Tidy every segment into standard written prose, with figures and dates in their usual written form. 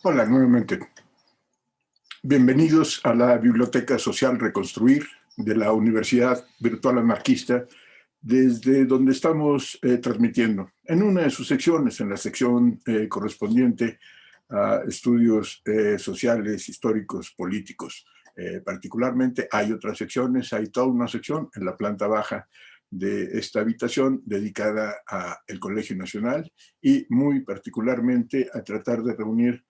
Hola, nuevamente. Bienvenidos a la Biblioteca Social Reconstruir de la Universidad Virtual Anarquista, desde donde estamos transmitiendo en una de sus secciones, en la sección correspondiente a estudios sociales, históricos, políticos. Particularmente hay otras secciones, hay toda una sección en la planta baja de esta habitación dedicada al Colegio Nacional y muy particularmente a tratar de reunir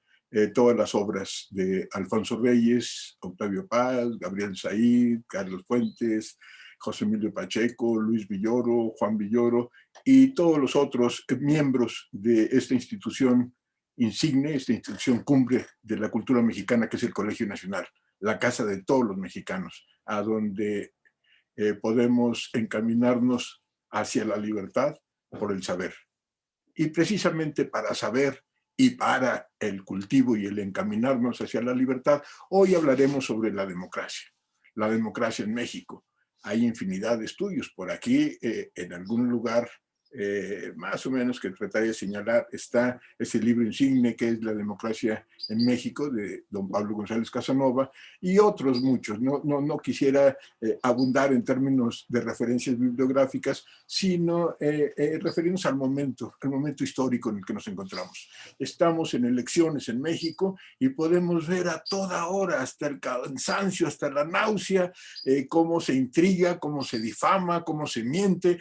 todas las obras de Alfonso Reyes, Octavio Paz, Gabriel Said, Carlos Fuentes, José Emilio Pacheco, Luis Villoro, Juan Villoro y todos los otros miembros de esta institución insigne, esta institución cumbre de la cultura mexicana que es el Colegio Nacional, la casa de todos los mexicanos, a donde podemos encaminarnos hacia la libertad por el saber. Y precisamente para saber y para el cultivo y el encaminarnos hacia la libertad, hoy hablaremos sobre la democracia en México. Hay infinidad de estudios. Por aquí, en algún lugar más o menos que trataré de señalar, está ese libro insigne que es La democracia en México, de don Pablo González Casanova, y otros muchos. No quisiera abundar en términos de referencias bibliográficas, sino referirnos al momento histórico en el que nos encontramos. Estamos en elecciones en México y podemos ver a toda hora, hasta el cansancio, hasta la náusea, cómo se intriga, cómo se difama, cómo se miente,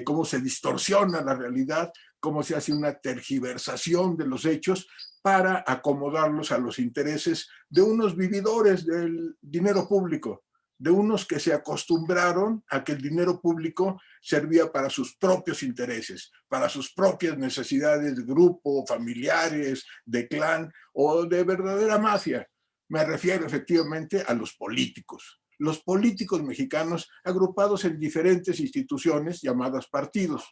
cómo se distorsiona la realidad, cómo se hace una tergiversación de los hechos para acomodarlos a los intereses de unos vividores del dinero público, de unos que se acostumbraron a que el dinero público servía para sus propios intereses, para sus propias necesidades de grupo, familiares, de clan o de verdadera mafia. Me refiero efectivamente a los políticos mexicanos agrupados en diferentes instituciones llamadas partidos.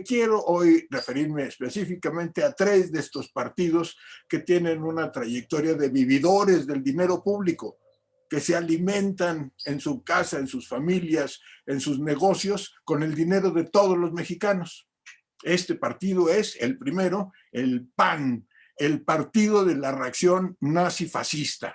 Quiero hoy referirme específicamente a 3 de estos partidos que tienen una trayectoria de vividores del dinero público, que se alimentan en su casa, en sus familias, en sus negocios, con el dinero de todos los mexicanos. Este partido es el primero, el PAN, el Partido de la Reacción Nazi-Fascista.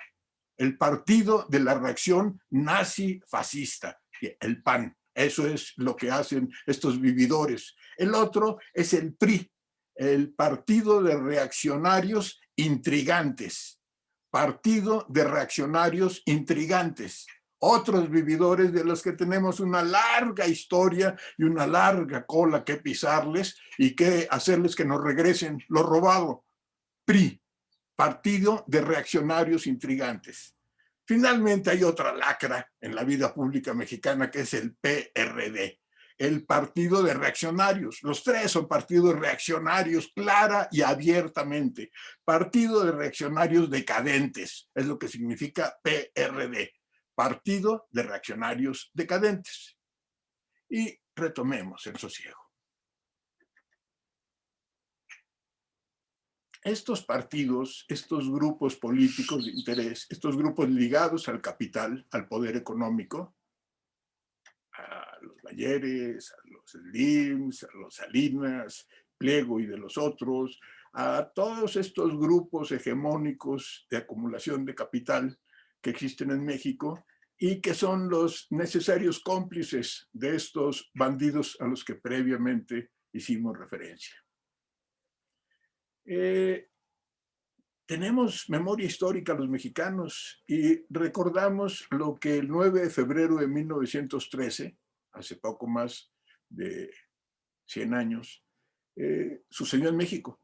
El Partido de la Reacción Nazi-Fascista, el PAN. Eso es lo que hacen estos vividores. El otro es el PRI, el Partido de Reaccionarios Intrigantes. Partido de Reaccionarios Intrigantes. Otros vividores de los que tenemos una larga historia y una larga cola que pisarles y que hacerles que nos regresen lo robado. PRI, Partido de Reaccionarios Intrigantes. Finalmente hay otra lacra en la vida pública mexicana que es el PRD, el Partido de Reaccionarios. Los 3 son partidos reaccionarios clara y abiertamente. Partido de Reaccionarios Decadentes, es lo que significa PRD, Partido de Reaccionarios Decadentes. Y retomemos el sosiego. Estos partidos, estos grupos políticos de interés, estos grupos ligados al capital, al poder económico, a los Bayeres, a los Slims, a los Salinas, Pliego y de los otros, a todos estos grupos hegemónicos de acumulación de capital que existen en México y que son los necesarios cómplices de estos bandidos a los que previamente hicimos referencia. Tenemos memoria histórica los mexicanos y recordamos lo que el 9 de febrero de 1913, hace poco más de 100 años, sucedió en México,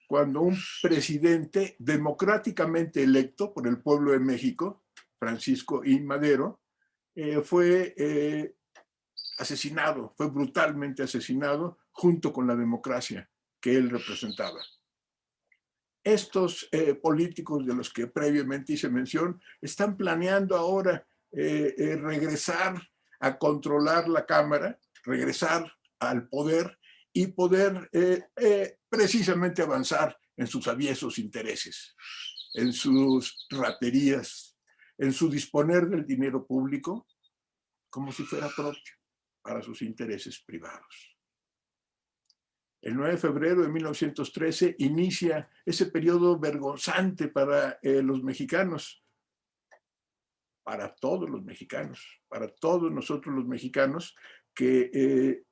cuando un presidente democráticamente electo por el pueblo de México, Francisco I. Madero, fue asesinado, fue brutalmente asesinado junto con la democracia que él representaba. Estos políticos de los que previamente hice mención están planeando ahora regresar a controlar la Cámara, regresar al poder y poder precisamente avanzar en sus aviesos intereses, en sus raterías, en su disponer del dinero público como si fuera propio para sus intereses privados. El 9 de febrero de 1913 inicia ese periodo vergonzante para los mexicanos, para todos los mexicanos, para todos nosotros los mexicanos que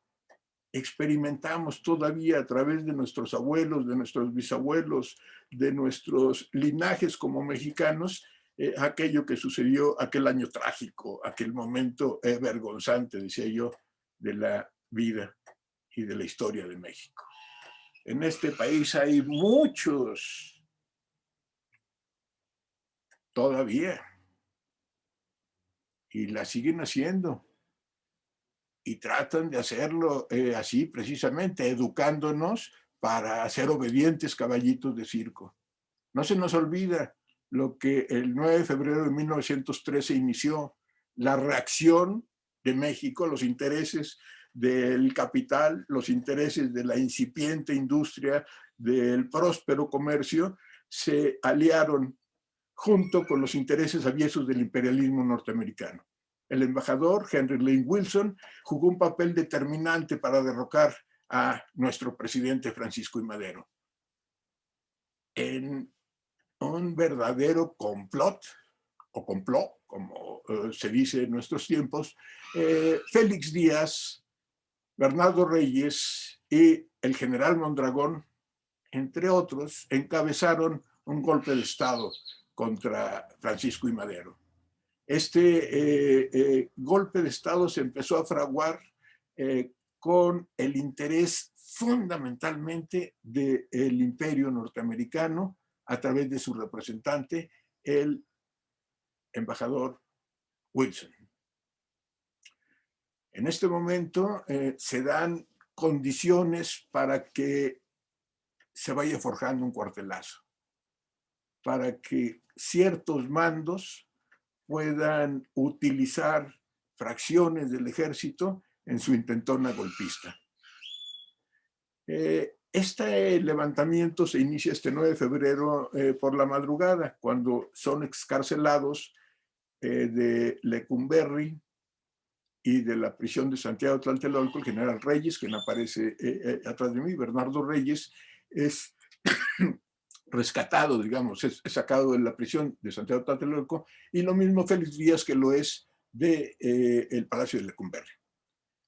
experimentamos todavía a través de nuestros abuelos, de nuestros bisabuelos, de nuestros linajes como mexicanos, aquello que sucedió, aquel año trágico, aquel momento vergonzante, decía yo, de la vida y de la historia de México. En este país hay muchos todavía y la siguen haciendo y tratan de hacerlo así precisamente, educándonos para ser obedientes caballitos de circo. No se nos olvida lo que el 9 de febrero de 1913 inició, la reacción de México, los intereses del capital, los intereses de la incipiente industria, del próspero comercio, se aliaron junto con los intereses aviesos del imperialismo norteamericano. El embajador Henry Lane Wilson jugó un papel determinante para derrocar a nuestro presidente Francisco I. Madero. En un verdadero complot, o complot, como se dice en nuestros tiempos, Félix Díaz, Bernardo Reyes y el general Mondragón, entre otros, encabezaron un golpe de Estado contra Francisco I. Madero. Este golpe de Estado se empezó a fraguar con el interés fundamentalmente del imperio norteamericano a través de su representante, el embajador Wilson. En este momento se dan condiciones para que se vaya forjando un cuartelazo, para que ciertos mandos puedan utilizar fracciones del ejército en su intentona golpista. Este levantamiento se inicia este 9 de febrero por la madrugada, cuando son excarcelados de Lecumberri y de la prisión de Santiago Tlatelolco, el general Reyes, quien aparece atrás de mí, Bernardo Reyes, es rescatado, digamos, es sacado de la prisión de Santiago Tlatelolco, y lo mismo Félix Díaz, que lo es de el Palacio de Lecumberri.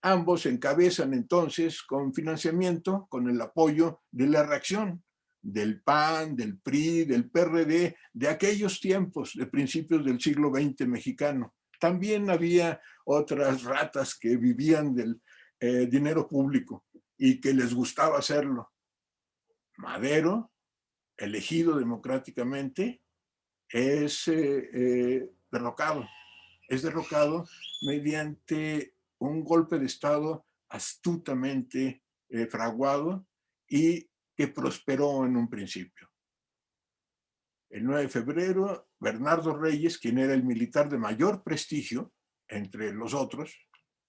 Ambos encabezan entonces con financiamiento, con el apoyo de la reacción del PAN, del PRI, del PRD, de aquellos tiempos, de principios del siglo XX mexicano. También había otras ratas que vivían del dinero público y que les gustaba hacerlo. Madero, elegido democráticamente, es derrocado. Es derrocado mediante un golpe de Estado astutamente fraguado y que prosperó en un principio. El 9 de febrero, Bernardo Reyes, quien era el militar de mayor prestigio entre los otros,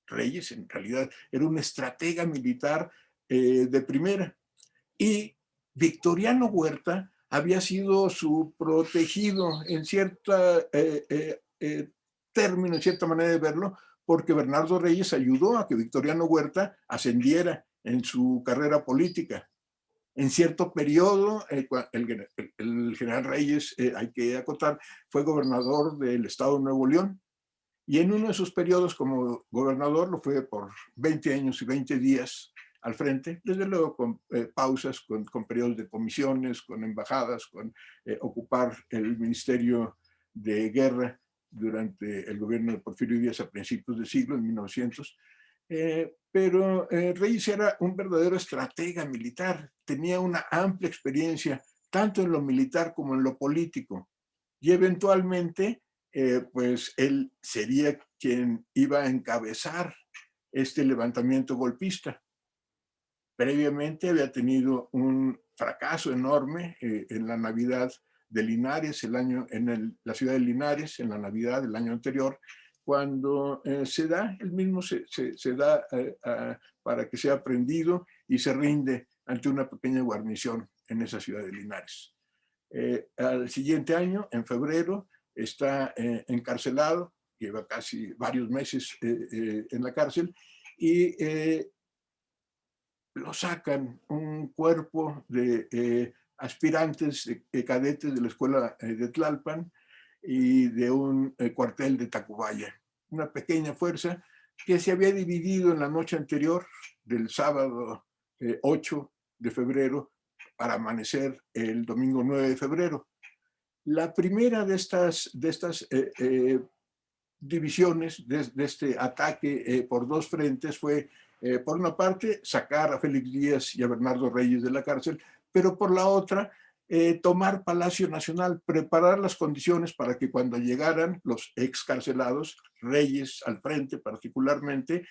Reyes en realidad era un estratega militar de primera, y Victoriano Huerta había sido su protegido en cierta término, en cierta manera de verlo, porque Bernardo Reyes ayudó a que Victoriano Huerta ascendiera en su carrera política. En cierto periodo, el general Reyes, hay que acotar, fue gobernador del estado de Nuevo León, y en uno de sus periodos como gobernador, lo fue por 20 años y 20 días al frente, desde luego con pausas, con periodos de comisiones, con embajadas, con ocupar el Ministerio de Guerra durante el gobierno de Porfirio Díaz a principios del siglo, en 1900. Pero Reyes era un verdadero estratega militar, tenía una amplia experiencia tanto en lo militar como en lo político, y eventualmente pues él sería quien iba a encabezar este levantamiento golpista. Previamente había tenido un fracaso enorme en la Navidad de Linares, la ciudad de Linares, en la Navidad del año anterior, cuando se da, él mismo se da para que sea prendido y se rinde ante una pequeña guarnición en esa ciudad de Linares. Al siguiente año, en febrero, está encarcelado, lleva casi varios meses en la cárcel, y lo sacan un cuerpo de aspirantes, de cadetes de la escuela de Tlalpan y de un cuartel de Tacubaya. Una pequeña fuerza que se había dividido en la noche anterior del sábado 8 de febrero para amanecer el domingo 9 de febrero. La primera de estas divisiones, de este ataque por dos frentes, fue, por una parte, sacar a Félix Díaz y a Bernardo Reyes de la cárcel, pero por la otra, tomar Palacio Nacional, preparar las condiciones para que cuando llegaran los excarcelados, Reyes al frente particularmente,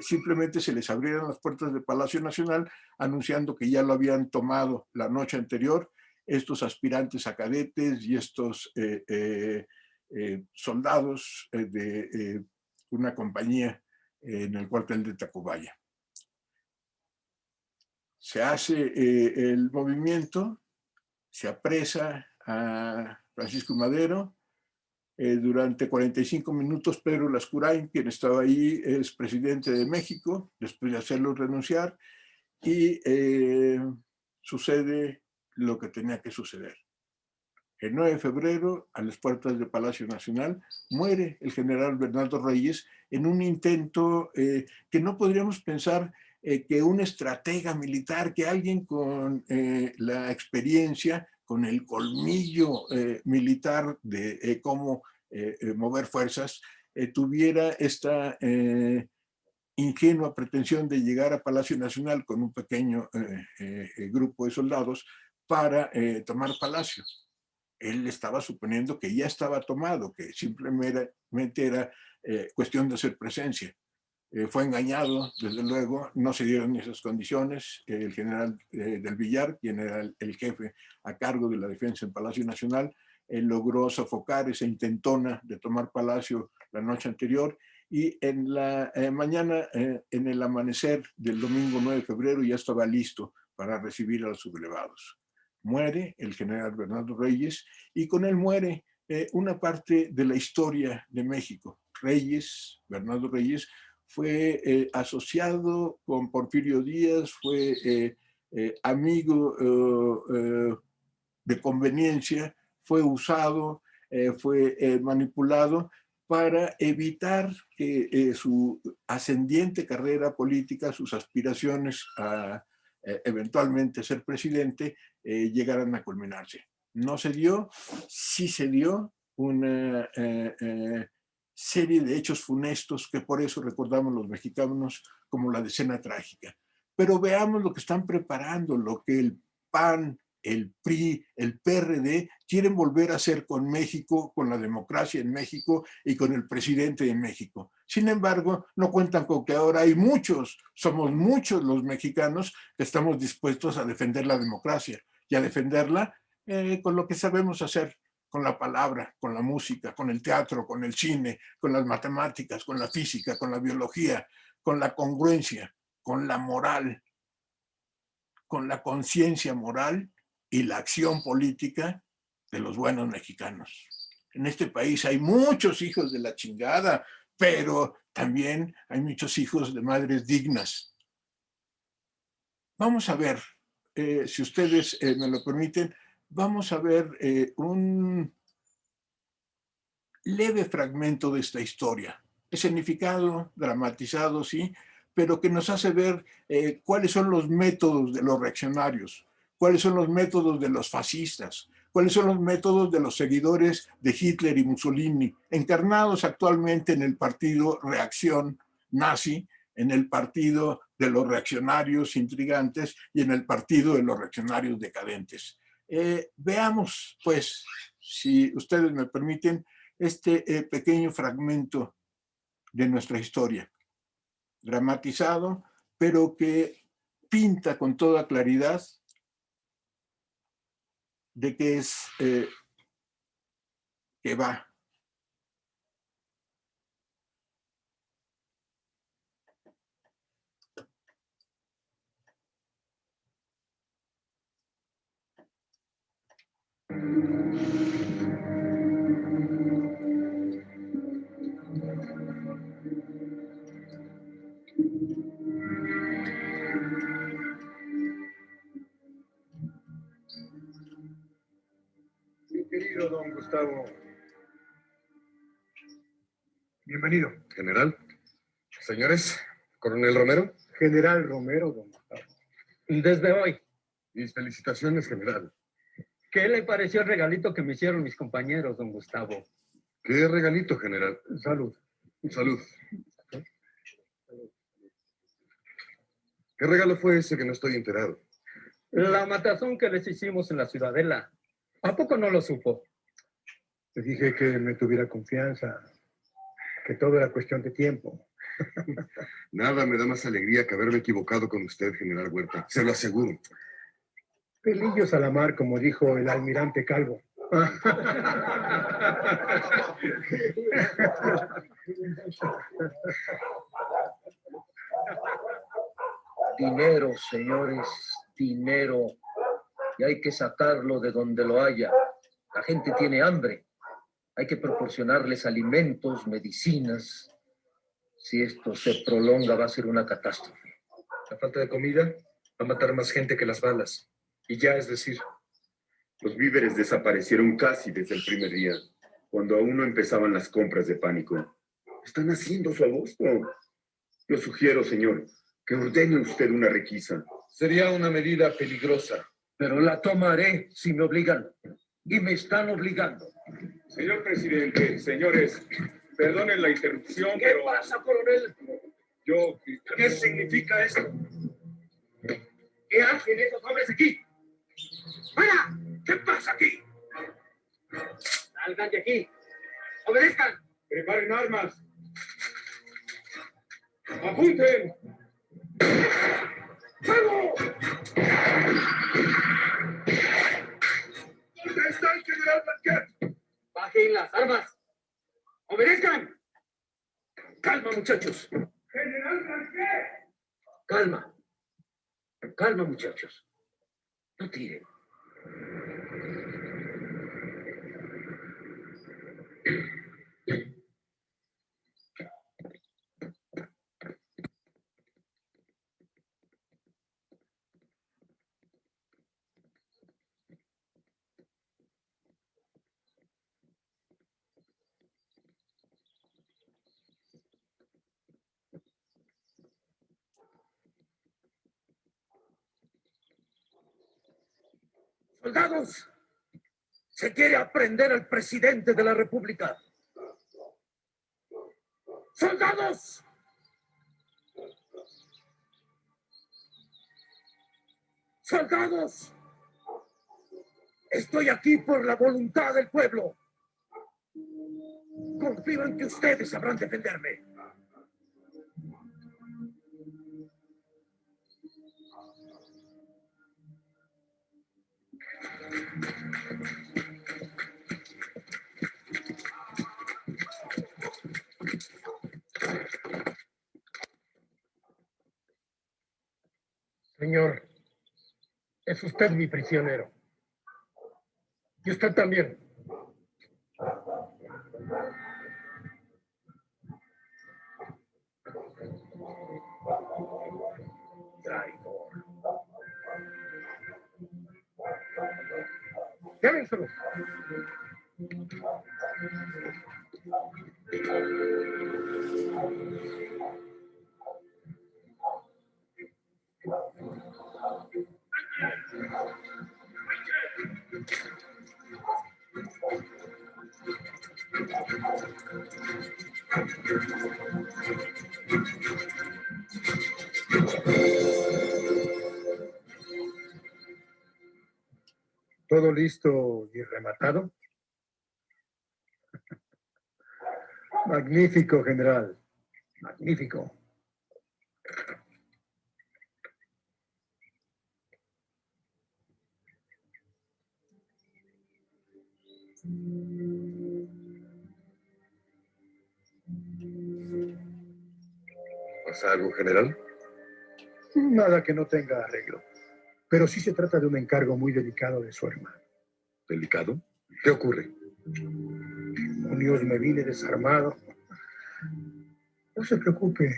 simplemente se les abrieran las puertas de Palacio Nacional anunciando que ya lo habían tomado la noche anterior estos aspirantes a cadetes y estos soldados de una compañía en el cuartel de Tacubaya. Se hace el movimiento, se apresa a Francisco Madero. Durante 45 minutos, Pedro Lascurain, quien estaba ahí, es presidente de México, después de hacerlo renunciar, y sucede lo que tenía que suceder. El 9 de febrero, a las puertas del Palacio Nacional, muere el general Bernardo Reyes en un intento que no podríamos pensar que un estratega militar, que alguien con la experiencia, con el colmillo militar de cómo mover fuerzas, tuviera esta ingenua pretensión de llegar a Palacio Nacional con un pequeño grupo de soldados para tomar Palacio. Él estaba suponiendo que ya estaba tomado, que simplemente era cuestión de hacer presencia. Fue engañado, desde luego, no se dieron esas condiciones. El general del Villar, quien era el jefe a cargo de la defensa en Palacio Nacional, logró sofocar esa intentona de tomar Palacio la noche anterior y en la mañana, en el amanecer del domingo 9 de febrero, ya estaba listo para recibir a los sublevados. Muere el general Bernardo Reyes y con él muere una parte de la historia de México. Reyes, Bernardo Reyes, fue asociado con Porfirio Díaz, fue amigo de conveniencia, fue usado, fue manipulado para evitar que su ascendiente carrera política, sus aspiraciones a eventualmente ser presidente, llegaran a culminarse. No se dio, sí se dio una serie de hechos funestos que por eso recordamos los mexicanos como la decena trágica. Pero veamos lo que están preparando, lo que el PAN, el PRI, el PRD quieren volver a hacer con México, con la democracia en México y con el presidente de México. Sin embargo, no cuentan con que ahora hay muchos, somos muchos los mexicanos que estamos dispuestos a defender la democracia y a defenderla con lo que sabemos hacer, con la palabra, con la música, con el teatro, con el cine, con las matemáticas, con la física, con la biología, con la congruencia, con la moral, con la conciencia moral y la acción política de los buenos mexicanos. En este país hay muchos hijos de la chingada, pero también hay muchos hijos de madres dignas. Vamos a ver, si ustedes me lo permiten, vamos a ver un leve fragmento de esta historia, escenificado, dramatizado, sí, pero que nos hace ver cuáles son los métodos de los reaccionarios, cuáles son los métodos de los fascistas, cuáles son los métodos de los seguidores de Hitler y Mussolini, encarnados actualmente en el partido Reacción Nazi, en el partido de los reaccionarios intrigantes y en el partido de los reaccionarios decadentes. Veamos, pues, si ustedes me permiten, este pequeño fragmento de nuestra historia, dramatizado, pero que pinta con toda claridad de qué es que va. querido don Gustavo. Bienvenido. General. Señores, Coronel Romero. General Romero, don Gustavo. Desde hoy, Mis felicitaciones, general. ¿qué le pareció el regalito que me hicieron mis compañeros, don Gustavo? ¿Qué regalito, general? Salud. Salud. ¿Qué regalo fue ese que no estoy enterado? La matazón que les hicimos en la Ciudadela. ¿A poco no lo supo? Le dije que me tuviera confianza, que todo era cuestión de tiempo. Nada me da más alegría que haberme equivocado con usted, general Huerta. Se lo aseguro. Pelillos a la mar, como dijo el almirante Calvo. Dinero, señores, dinero. Y hay que sacarlo de donde lo haya. La gente tiene hambre. Hay que proporcionarles alimentos, medicinas. Si esto se prolonga, va a ser una catástrofe. La falta de comida va a matar más gente que las balas. Y ya, es decir, Los víveres desaparecieron casi desde el primer día, cuando aún no empezaban las compras de pánico. Están haciendo su agosto. Lo sugiero, señor, que ordene usted una requisa. sería una medida peligrosa. Pero la tomaré si me obligan. Y me están obligando. Señor presidente, señores, perdonen la interrupción, ¿Qué pasa, coronel? yo... ¿Qué significa esto? ¿Qué hacen esos hombres aquí? ¡Fuera! ¿Qué pasa aquí? Salgan de aquí. Obedezcan. Preparen armas. ¡Apunten! ¡Fuego! ¿Dónde está el general Blanquet? Bajen las armas. Obedezcan. Calma, muchachos. ¡General Blanquet! Calma. Calma, muchachos. No tiren. ¡Soldados! Se quiere aprender al presidente de la República. ¡Soldados! ¡Soldados! Estoy aquí por la voluntad del pueblo. Confío en que ustedes sabrán defenderme. Señor, es usted mi prisionero. Y usted también. Traidor. Llévenselo. ¿Todo listo y rematado? Magnífico, general. Magnífico. ¿Pasa algo, general? Nada que no tenga arreglo. Pero sí se trata de un encargo muy delicado de su hermano. ¿Delicado? ¿Qué ocurre? Demonios, me vine desarmado. No se preocupe.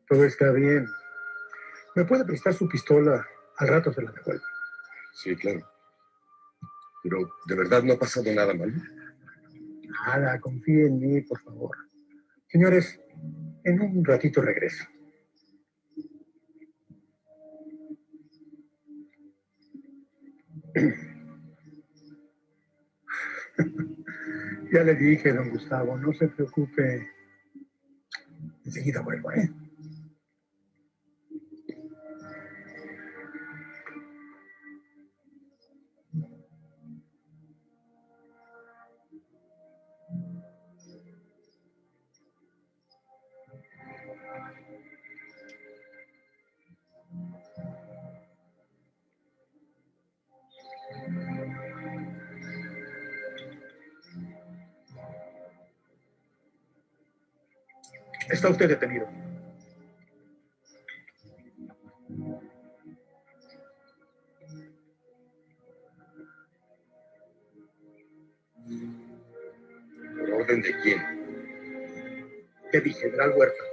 Todo está bien. ¿Me puede prestar su pistola? Al rato se la devuelvo. Sí, claro. Pero, ¿de verdad no ha pasado nada malo? Nada, confíe en mí, por favor. Señores, en un ratito regreso. Ya le dije, don Gustavo, no se preocupe. Enseguida vuelvo, ¿eh? Está usted detenido. ¿Por orden de quién? ¿Qué dije, general Huerta?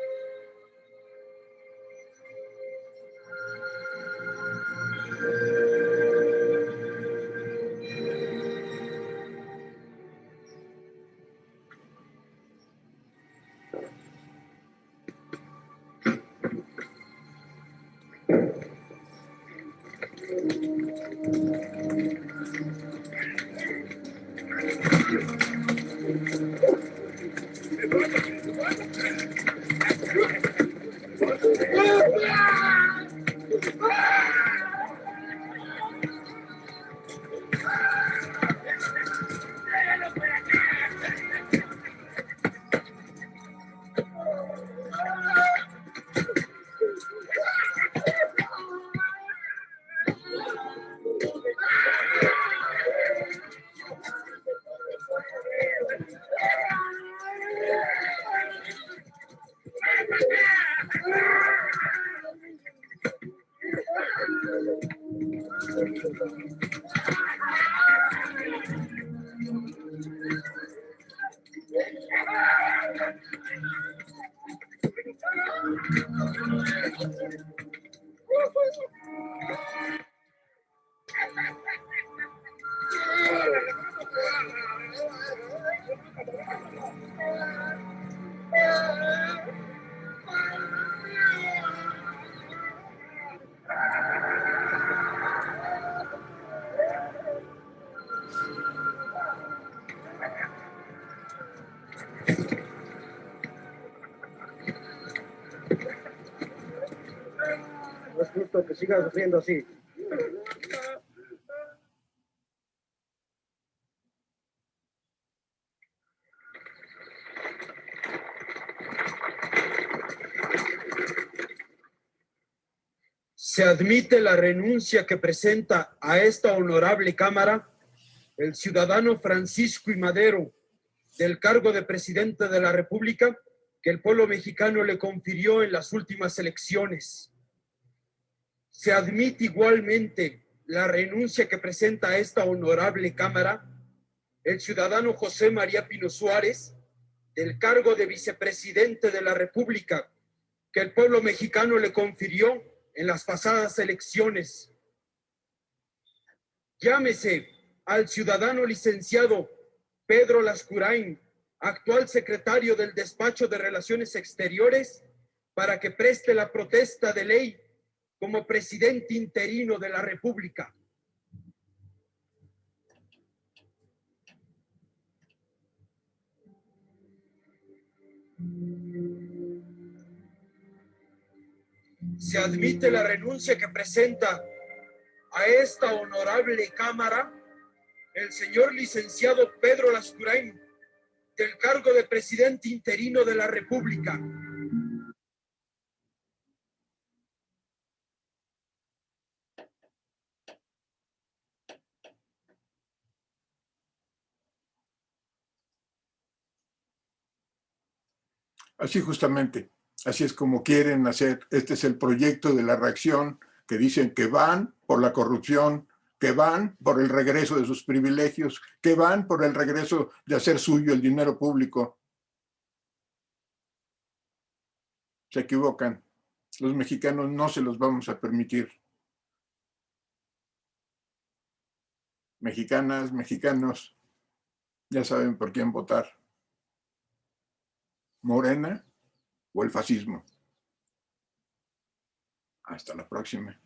No es justo que siga sufriendo así. Se admite la renuncia que presenta a esta honorable Cámara el ciudadano Francisco I. Madero del cargo de presidente de la República que el pueblo mexicano le confirió en las últimas elecciones. Se admite igualmente la renuncia que presenta a esta honorable Cámara el ciudadano José María Pino Suárez del cargo de vicepresidente de la República que el pueblo mexicano le confirió en las pasadas elecciones. Llámese al ciudadano licenciado Pedro Lascurain, actual secretario del Despacho de Relaciones Exteriores, para que preste la protesta de ley como presidente interino de la República. Se admite la renuncia que presenta a esta honorable Cámara el señor licenciado Pedro Lascurain del cargo de presidente interino de la República. Así justamente, así es como quieren hacer. Este es el proyecto de la reacción, que dicen que van por la corrupción, que van por el regreso de sus privilegios, que van por el regreso de hacer suyo el dinero público. Se equivocan. Los mexicanos no se los vamos a permitir. Mexicanas, mexicanos, ya saben por quién votar. ¿Morena o el fascismo? Hasta la próxima.